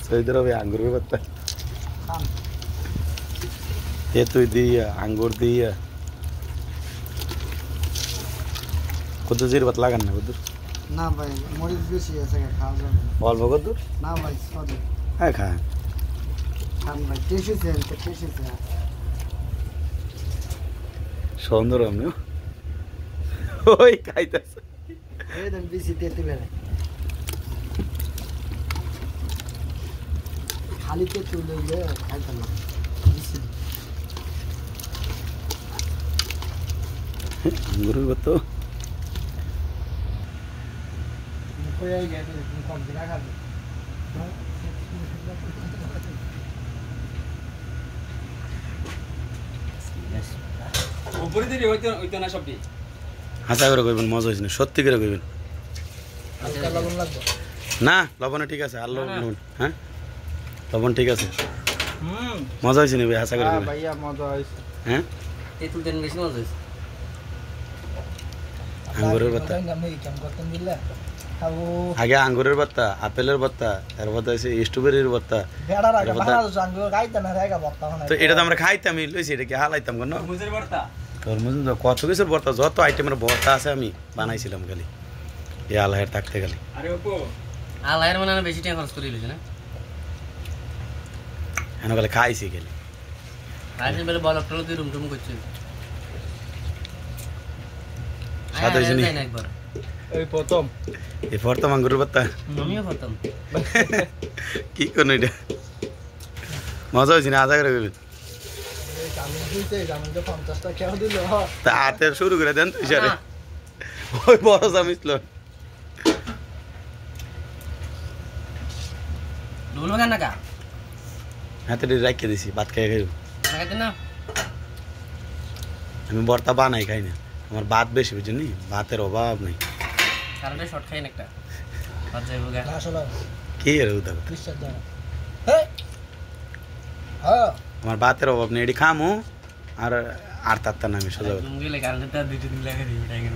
Saudi আরবে আঙ্গুরের ভর্তা তুই দিয়া আঙ্গুর দিয়া কদ্দুর ভাত লাগান না কদ্দুর না ভাই মরিচ বেশি আছে খাওয়া যাবে না। অল্প কদ্দুর না ভাই সরি হ্যাঁ খা খান ভাই টেসেছেন তো টেসেছে সুন্দর আমি ওই খাইতেছে এই দেন বেশি তেতে বেড়ে খালি তেতে লইলে খাইতাম না বেশি আঙ্গুরের ভর্তা কই গেছে কম দিনা খাবে উপরে দিলে হইতো না সবটি হাসা করে কইবেন মজা হয়েছে না সত্যি করে কইবেন হালকা লবণ লাগবে না লবণে ঠিক আছে আর লবণ হ্যাঁ লবণ ঠিক আছে হুম মজা হয়েছে না ভাই হাসা করে কইবেন ভাইয়া মজা হইছে হ্যাঁ তেতুল দেন বেশি মজা হইছে আঙ্গুরের ভর্তা আমি কেমন করতেন দিলে খাবো আগে আঙ্গুরের ভর্তা আপেলের ভর্তা তারপর আছে স্ট্রবেরির ভর্তা বেড়া রাখা ভালো সঙ্গে খাইতে না রেগা বর্তা মানে তো এটা তো আমরা খাইতাম আমি লইছি এটা কি হালাইতাম কেন মুজের ভর্তা তরমুজ তো কত কিছুর ভর্তা যত আইটেমের ভর্তা আছে আমি বানাইছিলাম খালি এই আল্লাহের থাকতে খালি আরে ওপো আলায়ের মানে বেশি টাকা খরচ করে লিছে না এনে খালি খাইছি খালি আজ বেলে বল টলো তুই রুম টুম করছিস স্বাদ হয়েছে নি? একবার এই প্রথম এই ভর্তা আঙ্গুরের ভর্তা আমিও করতাম কি করুন এটা মজা হয়েছে না আজা করে কইবেন জামিন দিতে জামিন তো 50 টাকা কেউ দিল তা হাতে শুরু করে দেন তুই সারে ওই বড় চামিচ লো দুলো কেন কা হাতে রাখিয়ে দিছি ভাত খাই খাইব লাগাতে না আমি ভর্তা বানাই খাই না আমার ভাত বেশি বুঝলি ভাতের অভাব নেই কারণে শর্ট খাই না একটা বাদ যাইবো গা আসলে কি এর উদা বিশ্বাস দাও হ্যাঁ হ্যাঁ আমার ভাতের অভাব নেই এটি খামু আর আর তার নামে সোজা কথা। তুমি গেলে কারণে তো দুটো দিন লাগা দিবি টাইগার